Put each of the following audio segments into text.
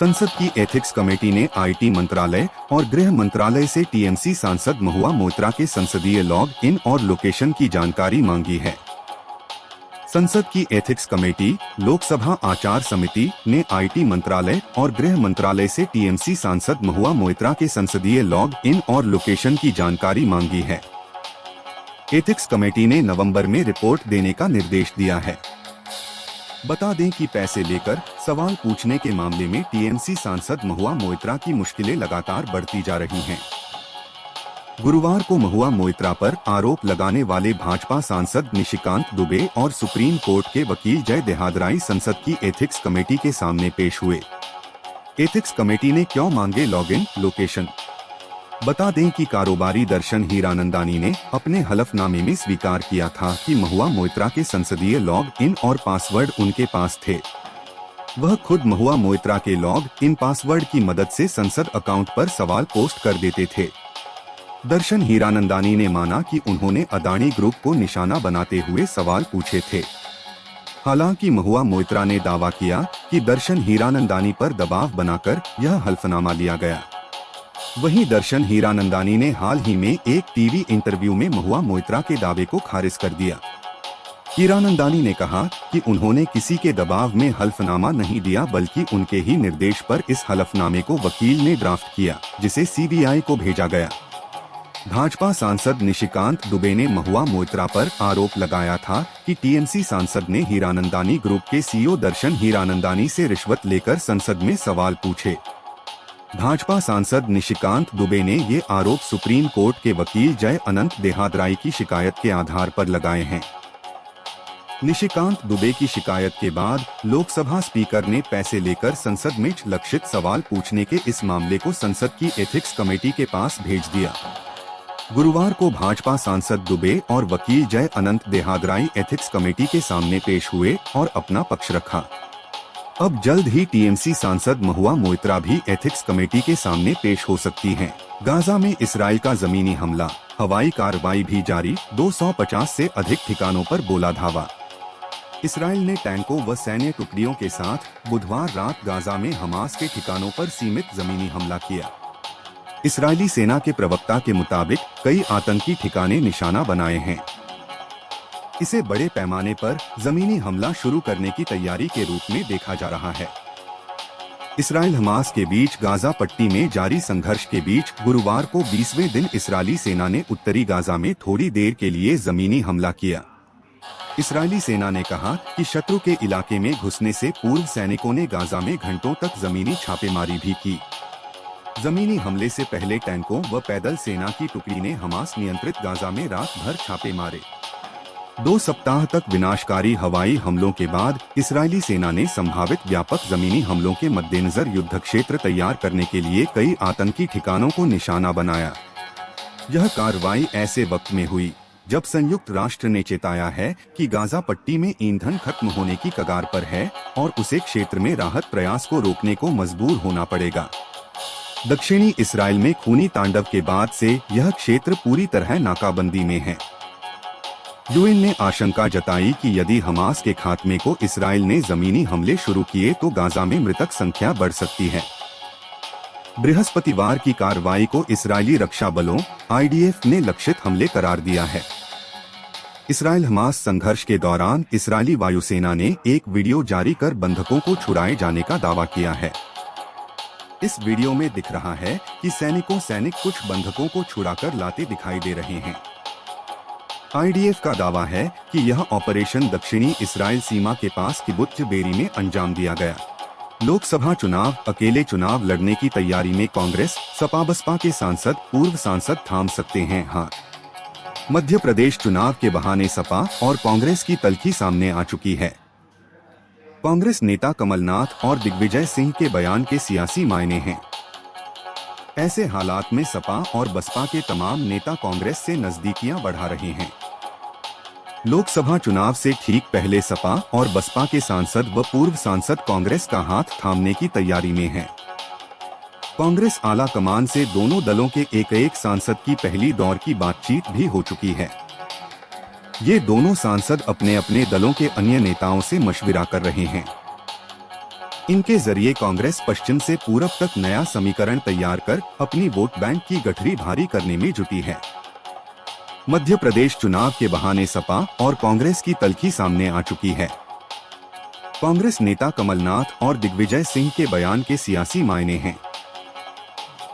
संसद की ethics committee ने आईटी मंत्रालय और गृह मंत्रालय से टीएमसी सांसद महुआ मोइत्रा के संसदीय लॉग इन और लोकेशन की जानकारी मांगी है। संसद की एथिक्स कमेटी, लोकसभा आचार समिति ने आईटी मंत्रालय और गृह मंत्रालय से टीएमसी सांसद महुआ मोइत्रा के संसदीय लॉग इन और लोकेशन की जानकारी मांगी है। एथिक्स कमेटी ने नवंबर में रिपोर्ट देने का निर्देश दिया है। बता दें कि पैसे लेकर सवाल पूछने के मामले में टीएमसी सांसद महुआ मोइत्रा की मुश्किलें लगातार बढ़ती जा रही हैं। गुरुवार को महुआ मोइत्रा पर आरोप लगाने वाले भाजपा सांसद निशिकांत दुबे और सुप्रीम कोर्ट के वकील जय देहादराई संसद की एथिक्स कमेटी के सामने पेश हुए। एथिक्स कमेटी ने क्यों मांगे लॉगिन लोकेशन? बता दें कि कारोबारी दर्शन हीरानंदानी ने अपने हलफनामे में स्वीकार किया था कि महुआ मोइत्रा के संसदीय लॉग इन और पासवर्ड उनके पास थे। वह खुद महुआ मोइत्रा के लॉग इन पासवर्ड की मदद से संसद अकाउंट पर सवाल पोस्ट कर देते थे। दर्शन हीरानंदानी ने माना कि उन्होंने अदानी ग्रुप को निशाना बनाते हुए सवाल पूछे थे। हालांकि महुआ मोइत्रा ने दावा किया कि दर्शन हीरानंदानी पर दबाव बनाकर यह हल्फनामा लिया गया। वहीं दर्शन हीरानंदानी ने हाल ही में एक टीवी इंटरव्यू में महुआ मोइत्रा के दावे को खारिज कर दिया। हीरानंदानी ने कहा कि उन्होंने किसी के दबाव में हल्फनामा नहीं दिया, बल्कि उनके ही निर्देश पर इस हलफनामे को वकील ने ड्राफ्ट किया, जिसे सीबीआई को भेजा गया। भाजपा सांसद निशिकांत दुबे ने महुआ मोइत्रा पर आरोप लगाया था कि टीएमसी सांसद ने हीरानंदानी ग्रुप के सीईओ दर्शन हीरानंदानी से रिश्वत लेकर संसद में सवाल पूछे। भाजपा सांसद निशिकांत दुबे ने ये आरोप सुप्रीम कोर्ट के वकील जय अनंत देहादराई की शिकायत के आधार पर लगाए हैं। निशिकांत दुबे की शिकायत के बाद लोकसभा स्पीकर ने पैसे लेकर संसद में लक्षित सवाल पूछने के इस मामले को संसद की एथिक्स कमेटी के पास भेज दिया। गुरुवार को भाजपा सांसद दुबे और वकील जय अनंत देहादराई एथिक्स कमेटी के सामने पेश हुए और अपना पक्ष रखा। अब जल्द ही टीएमसी सांसद महुआ मोइत्रा भी एथिक्स कमेटी के सामने पेश हो सकती हैं। गाजा में इसराइल का जमीनी हमला, हवाई कार्रवाई भी जारी, 250 से अधिक ठिकानों पर बोला धावा। इसराइल ने टैंकों व सैन्य टुकड़ियों के साथ बुधवार रात गाजा में हमास के ठिकानों पर सीमित जमीनी हमला किया। इस्राएली सेना के प्रवक्ता के मुताबिक कई आतंकी ठिकाने निशाना बनाए हैं। इसे बड़े पैमाने पर जमीनी हमला शुरू करने की तैयारी के रूप में देखा जा रहा है। इसराइल हमास के बीच गाजा पट्टी में जारी संघर्ष के बीच गुरुवार को 20वें दिन इस्राएली सेना ने उत्तरी गाजा में थोड़ी देर के लिए जमीनी हमला किया। इस्राएली सेना ने कहा कि शत्रु के इलाके में घुसने से पूर्व सैनिकों ने गाजा में घंटों तक जमीनी छापेमारी भी की। जमीनी हमले से पहले टैंकों व पैदल सेना की टुकड़ी ने हमास नियंत्रित गाजा में रात भर छापे मारे। 2 सप्ताह तक विनाशकारी हवाई हमलों के बाद इस्राएली सेना ने संभावित व्यापक जमीनी हमलों के मद्देनजर युद्ध क्षेत्र तैयार करने के लिए कई आतंकी ठिकानों को निशाना बनाया। यह कार्रवाई ऐसे वक्त में हुई जब संयुक्त राष्ट्र ने चेताया है कि गाजा पट्टी में ईंधन खत्म होने की कगार पर है और उसे क्षेत्र में राहत प्रयास को रोकने को मजबूर होना पड़ेगा। दक्षिणी इसराइल में खूनी तांडव के बाद से यह क्षेत्र पूरी तरह नाकाबंदी में है। यूएन ने आशंका जताई कि यदि हमास के खात्मे को इसराइल ने जमीनी हमले शुरू किए तो गाजा में मृतक संख्या बढ़ सकती है। बृहस्पतिवार की कार्रवाई को इस्राएली रक्षा बलों आईडीएफ ने लक्षित हमले करार दिया है। इसराइल हमास संघर्ष के दौरान इस्राएली वायुसेना ने एक वीडियो जारी कर बंधकों को छुड़ाए जाने का दावा किया है। इस वीडियो में दिख रहा है कि सैनिक कुछ बंधकों को छुड़ाकर लाते दिखाई दे रहे हैं। आईडीएफ का दावा है कि यह ऑपरेशन दक्षिणी इसराइल सीमा के पास किबुत्ज बेरी में अंजाम दिया गया। लोकसभा चुनाव अकेले चुनाव लड़ने की तैयारी में कांग्रेस, सपा बसपा के सांसद पूर्व सांसद थाम सकते हैं हाथ। मध्य प्रदेश चुनाव के बहाने सपा और कांग्रेस की तल्खी सामने आ चुकी है। कांग्रेस नेता कमलनाथ और दिग्विजय सिंह के बयान के सियासी मायने हैं। ऐसे हालात में सपा और बसपा के तमाम नेता कांग्रेस से नजदीकियां बढ़ा रहे हैं। लोकसभा चुनाव से ठीक पहले सपा और बसपा के सांसद व पूर्व सांसद कांग्रेस का हाथ थामने की तैयारी में हैं। कांग्रेस आला कमान से दोनों दलों के एक सांसद की पहली दौर की बातचीत भी हो चुकी है। ये दोनों सांसद अपने अपने दलों के अन्य नेताओं से मशविरा कर रहे हैं। इनके जरिए कांग्रेस पश्चिम से पूरब तक नया समीकरण तैयार कर अपनी वोट बैंक की गठरी भारी करने में जुटी है। मध्य प्रदेश चुनाव के बहाने सपा और कांग्रेस की तल्खी सामने आ चुकी है। कांग्रेस नेता कमलनाथ और दिग्विजय सिंह के बयान के सियासी मायने हैं।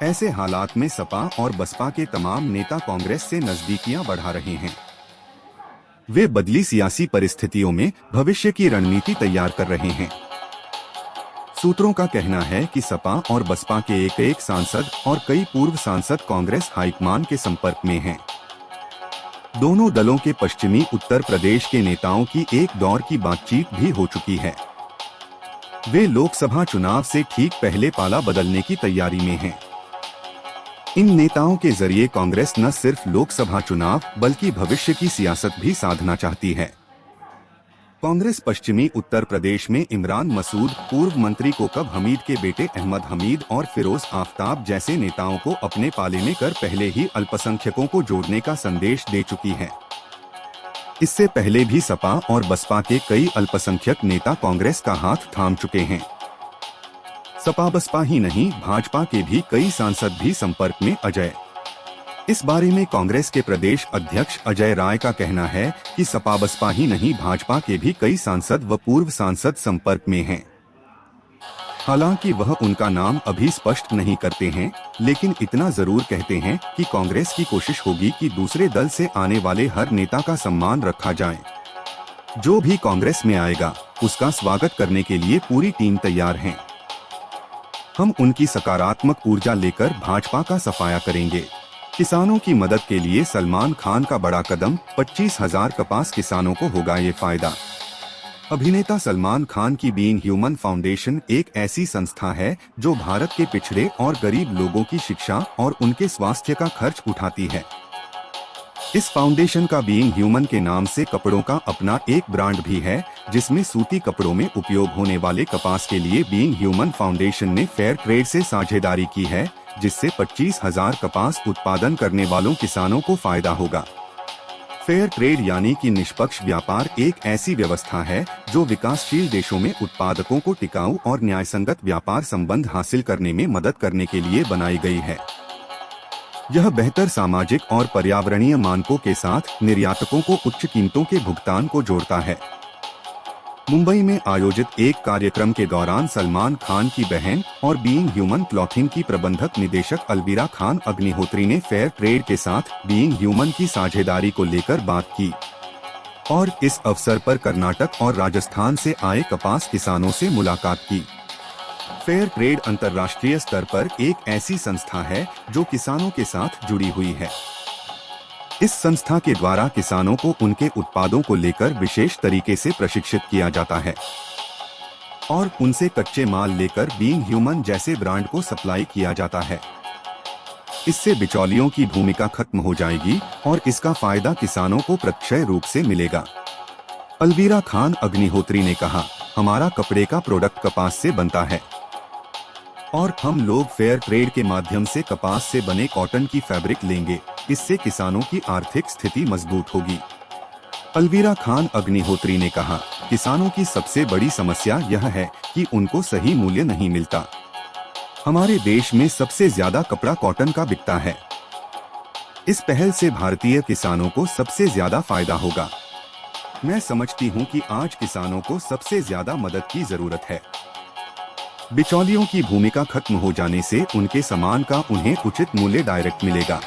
ऐसे हालात में सपा और बसपा के तमाम नेता कांग्रेस से नजदीकियां बढ़ा रहे हैं। वे बदली सियासी परिस्थितियों में भविष्य की रणनीति तैयार कर रहे हैं। सूत्रों का कहना है कि सपा और बसपा के एक सांसद और कई पूर्व सांसद कांग्रेस हाईकमान के संपर्क में हैं। दोनों दलों के पश्चिमी उत्तर प्रदेश के नेताओं की एक दौर की बातचीत भी हो चुकी है। वे लोकसभा चुनाव से ठीक पहले पाला बदलने की तैयारी में हैं। इन नेताओं के जरिए कांग्रेस न सिर्फ लोकसभा चुनाव बल्कि भविष्य की सियासत भी साधना चाहती है। कांग्रेस पश्चिमी उत्तर प्रदेश में इमरान मसूद, पूर्व मंत्री कोकब हमीद के बेटे अहमद हमीद और फिरोज आफ्ताब जैसे नेताओं को अपने पाले में कर पहले ही अल्पसंख्यकों को जोड़ने का संदेश दे चुकी है। इससे पहले भी सपा और बसपा के कई अल्पसंख्यक नेता कांग्रेस का हाथ थाम चुके हैं। सपा बसपा ही नहीं, भाजपा के भी कई सांसद भी संपर्क में। अजय इस बारे में कांग्रेस के प्रदेश अध्यक्ष अजय राय का कहना है कि सपा बसपा ही नहीं, भाजपा के भी कई सांसद व पूर्व सांसद संपर्क में हैं। हालांकि वह उनका नाम अभी स्पष्ट नहीं करते हैं, लेकिन इतना जरूर कहते हैं कि कांग्रेस की कोशिश होगी कि दूसरे दल से आने वाले हर नेता का सम्मान रखा जाए। जो भी कांग्रेस में आएगा उसका स्वागत करने के लिए पूरी टीम तैयार है। हम उनकी सकारात्मक ऊर्जा लेकर भाजपा का सफाया करेंगे। किसानों की मदद के लिए सलमान खान का बड़ा कदम, 25,000 कपास किसानों को होगा ये फायदा। अभिनेता सलमान खान की बीइंग ह्यूमन फाउंडेशन एक ऐसी संस्था है जो भारत के पिछड़े और गरीब लोगों की शिक्षा और उनके स्वास्थ्य का खर्च उठाती है। इस फाउंडेशन का बीइंग ह्यूमन के नाम से कपड़ों का अपना एक ब्रांड भी है, जिसमें सूती कपड़ों में उपयोग होने वाले कपास के लिए बीइंग ह्यूमन फाउंडेशन ने फेयर ट्रेड से साझेदारी की है, जिससे 25,000 कपास उत्पादन करने वालों किसानों को फायदा होगा। फेयर ट्रेड यानी कि निष्पक्ष व्यापार एक ऐसी व्यवस्था है जो विकासशील देशों में उत्पादकों को टिकाऊ और न्यायसंगत व्यापार संबंध हासिल करने में मदद करने के लिए बनाई गई है। यह बेहतर सामाजिक और पर्यावरणीय मानकों के साथ निर्यातकों को उच्च कीमतों के भुगतान को जोड़ता है। मुंबई में आयोजित एक कार्यक्रम के दौरान सलमान खान की बहन और बीइंग ह्यूमन क्लॉथिंग की प्रबंधक निदेशक अलवीरा खान अग्निहोत्री ने फेयर ट्रेड के साथ बीइंग ह्यूमन की साझेदारी को लेकर बात की और इस अवसर पर कर्नाटक और राजस्थान से आए कपास किसानों से मुलाकात की। फेयर ट्रेड अंतर्राष्ट्रीय स्तर पर एक ऐसी संस्था है जो किसानों के साथ जुड़ी हुई है। इस संस्था के द्वारा किसानों को उनके उत्पादों को लेकर विशेष तरीके से प्रशिक्षित किया जाता है और उनसे कच्चे माल लेकर बीइंग ह्यूमन जैसे ब्रांड को सप्लाई किया जाता है। इससे बिचौलियों की भूमिका खत्म हो जाएगी और इसका फायदा किसानों को प्रत्यक्ष रूप से मिलेगा। अलवीरा खान अग्निहोत्री ने कहा, हमारा कपड़े का प्रोडक्ट कपास से बनता है और हम लोग फेयर ट्रेड के माध्यम से कपास से बने कॉटन की फैब्रिक लेंगे। इससे किसानों की आर्थिक स्थिति मजबूत होगी। अलवीरा खान अग्निहोत्री ने कहा, किसानों की सबसे बड़ी समस्या यह है कि उनको सही मूल्य नहीं मिलता। हमारे देश में सबसे ज्यादा कपड़ा कॉटन का बिकता है। इस पहल से भारतीय किसानों को सबसे ज्यादा फायदा होगा। मैं समझती हूँ कि आज किसानों को सबसे ज्यादा मदद की जरूरत है। बिचौलियों की भूमिका खत्म हो जाने से उनके सामान का उन्हें उचित मूल्य डायरेक्ट मिलेगा।